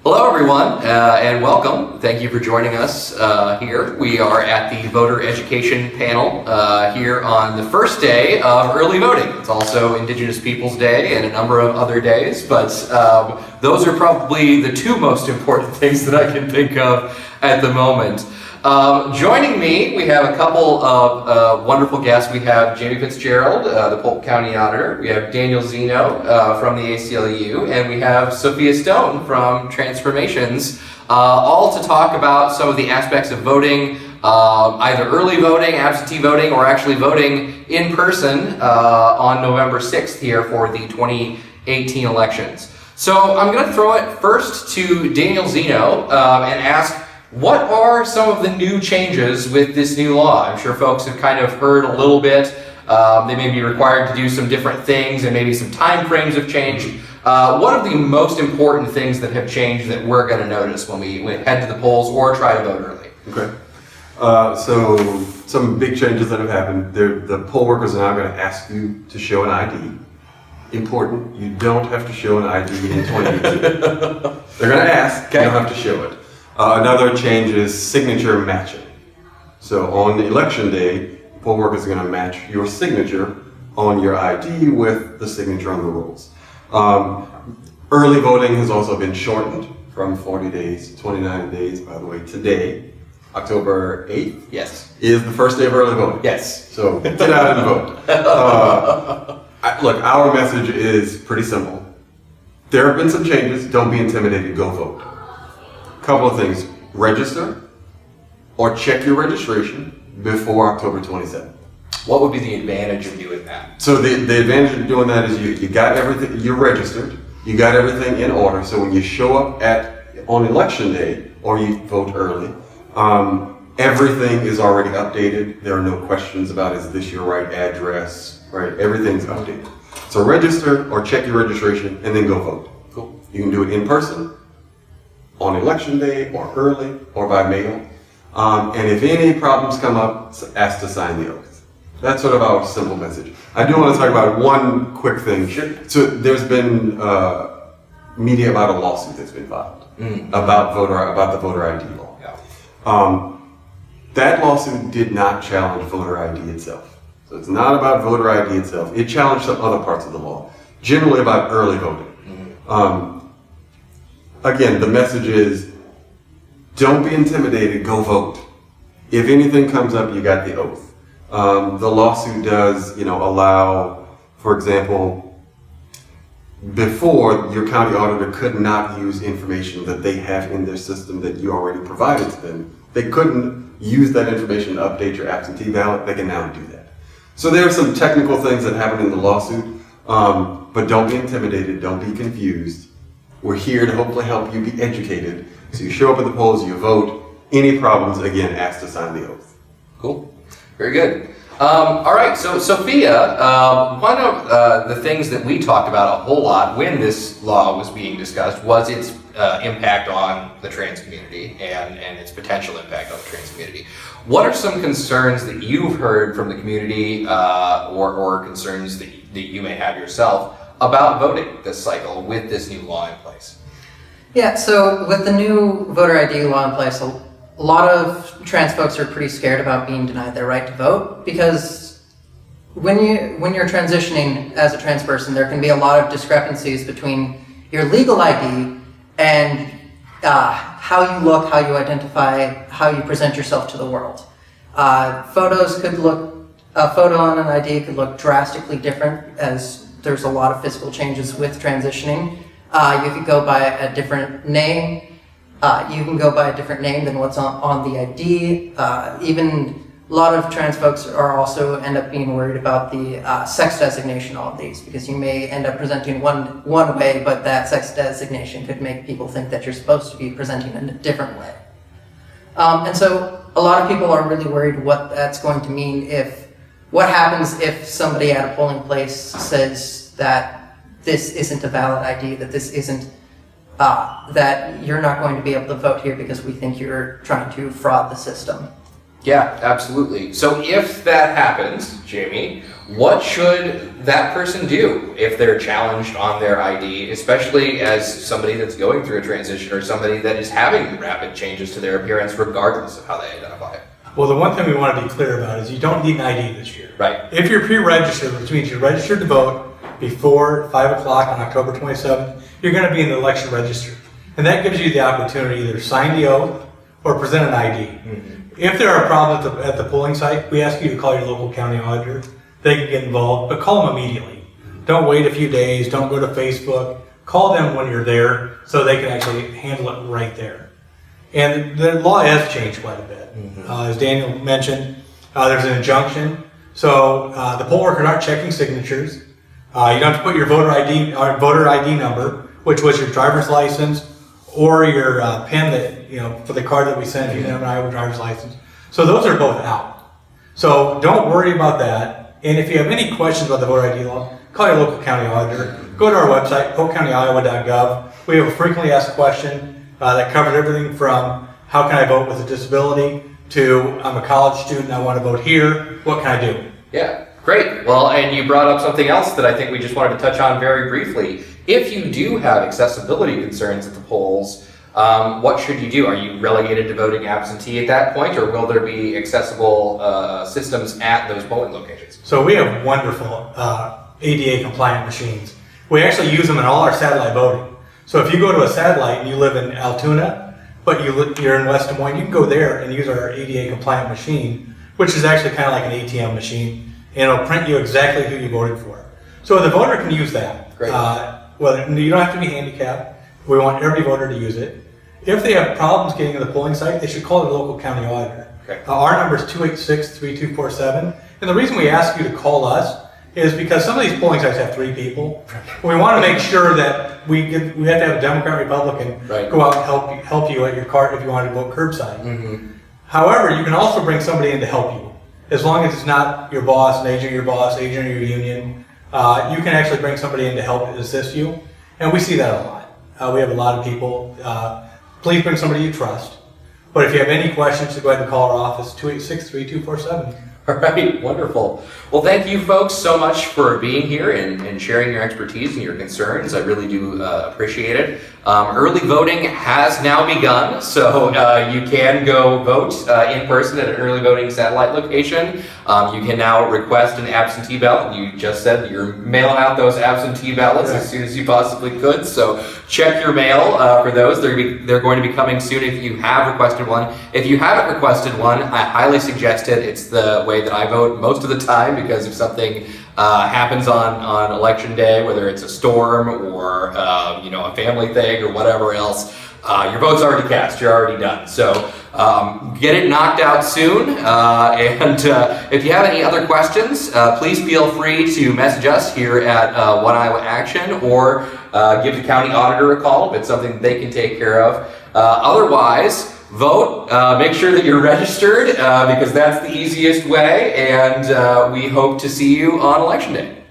Hello everyone, and welcome. Thank you for joining us here. We are at the voter education panel here on the first day of early voting. It's also Indigenous Peoples Day and a number of other days, but those are probably the two most important things that I can think of at the moment. Joining me, we have a couple of wonderful guests. We have Jamie Fitzgerald, the Polk County Auditor. We have Daniel Zeno from the ACLU, and we have Sophia Stone from Transformations, all to talk about some of the aspects of voting, either early voting, absentee voting, or actually voting in person on November 6th here for the 2018 elections. So I'm going to throw it first to Daniel Zeno and ask, what are some of the new changes with this new law? I'm sure folks have kind of heard a little bit. They may be required to do some different things and maybe some time frames have changed. What are the most important things that have changed that we're going to notice when we head to the polls or try to vote early? Okay. So some big changes that have happened. The poll workers are now going to ask you to show an ID. Important, you don't have to show an ID in 2018. They're going to ask, you don't have to show it. Another change is signature matching. So on election day, poll workers are going to match your signature on your ID with the signature on the rolls. Early voting has also been shortened from 40 days to 29 days, by the way. Today, October 8th, Yes. is the first day of early voting. Yes. So get out and vote. Look, our message is pretty simple. There have been some changes. Don't be intimidated. Go vote. Couple of things. Register or check your registration before October 27th. What would be the advantage of doing that? So the advantage of doing that is you got everything, you're registered, you got everything in order, so when you show up on election day or you vote early, everything is already updated. There are no questions about is this your right address, right? Everything's updated. So register or check your registration and then go vote. Cool. You can do it in person, on election day, or early, or by mail. And if any problems come up, ask to sign the oath. That's sort of our simple message. I do want to talk about one quick thing. Sure. So there's been media about a lawsuit that's been filed about the voter ID law. Yeah. That lawsuit did not challenge voter ID itself. So it's not about voter ID itself. It challenged some other parts of the law, generally about early voting. Again, the message is, don't be intimidated, go vote. If anything comes up, you got the oath. The lawsuit does, allow, for example, before your county auditor could not use information that they have in their system that you already provided to them. They couldn't use that information to update your absentee ballot. They can now do that. So there are some technical things that happen in the lawsuit, but don't be intimidated, don't be confused. We're here to hopefully help you be educated. So you show up at the polls, you vote. Any problems, again, ask to sign the oath. Cool. Very good. All right, so Sophia, one of the things that we talked about a whole lot when this law was being discussed was its impact on the trans community and its potential impact on the trans community. What are some concerns that you've heard from the community or concerns that you may have yourself about voting this cycle with this new law in place? Yeah, so with the new voter ID law in place, a lot of trans folks are pretty scared about being denied their right to vote, because when you're transitioning as a trans person, there can be a lot of discrepancies between your legal ID and how you look, how you identify, how you present yourself to the world. A photo on an ID could look drastically different, as there's a lot of physical changes with transitioning. You could go by a different name. You can go by a different name than what's on the ID. Even a lot of trans folks are also end up being worried about the sex designation on these, because you may end up presenting one way, but that sex designation could make people think that you're supposed to be presenting in a different way. And so a lot of people are really worried what that's going to mean what happens if somebody at a polling place says that this isn't a valid ID, that this isn't, that you're not going to be able to vote here because we think you're trying to fraud the system. Yeah, absolutely. So if that happens, Jamie, what should that person do if they're challenged on their ID, especially as somebody that's going through a transition or somebody that is having rapid changes to their appearance regardless of how they identify it? Well, the one thing we want to be clear about is you don't need an ID this year. Right. If you're pre-registered, which means you're registered to vote before 5 o'clock on October 27th, you're going to be in the election register. And that gives you the opportunity to either sign the oath or present an ID. If there are problems at the polling site, we ask you to call your local county auditor. They can get involved, but call them immediately. Don't wait a few days, don't go to Facebook. Call them when you're there so they can actually handle it right there. And the law has changed quite a bit. As Daniel mentioned, there's an injunction. So the poll workers aren't checking signatures. You don't have to put your voter ID number, which was your driver's license or your PIN that, for the card that we sent if you have an Iowa driver's license. So those are both out. So don't worry about that. And if you have any questions about the voter ID law, call your local county auditor. Go to our website, polkcountyiowa.gov. We have a frequently asked question that covers everything from how can I vote with a disability to I'm a college student, I want to vote here, what can I do? Yeah, great. Well, and you brought up something else that I think we just wanted to touch on very briefly. If you do have accessibility concerns at the polls, what should you do? Are you relegated to voting absentee at that point, or will there be accessible systems at those polling locations? So we have wonderful ADA compliant machines. We actually use them in all our satellite voting. So if you go to a satellite and you live in Altoona, but you're in West Des Moines, you can go there and use our ADA compliant machine, which is actually kind of like an ATM machine, and it'll print you exactly who you voted for. So the voter can use that. Great. Well, you don't have to be handicapped. We want every voter to use it. If they have problems getting to the polling site, they should call their local county auditor. Okay. Our number is 286-3247. And the reason we ask you to call us is because some of these polling sites have 3 people. We want to make sure that we have to have a Democrat, Republican go out and help you at your cart if you want to vote curbside. However, you can also bring somebody in to help you. As long as it's not your boss, an agent of your boss, agent of your union, you can actually bring somebody in to help assist you. And we see that a lot. We have a lot of people. Please bring somebody you trust. But if you have any questions, go ahead and call our office, 286-3247. All right, wonderful. Well, thank you folks so much for being here and sharing your expertise and your concerns. I really do appreciate it. Early voting has now begun, so you can go vote in person at an early voting satellite location. You can now request an absentee ballot. You just said that you're mailing out those absentee ballots as soon as you possibly could, so check your mail for those. They're going to be coming soon if you have requested one. If you haven't requested one, I highly suggest it. It's the way that I vote most of the time, because if something happens on election day, whether it's a storm or a family thing or whatever else, your vote's already cast, you're already done. So get it knocked out soon, and if you have any other questions, please feel free to message us here at One Iowa Action, or give the county auditor a call if it's something they can take care of. Otherwise, vote, make sure that you're registered, because that's the easiest way, and we hope to see you on Election Day.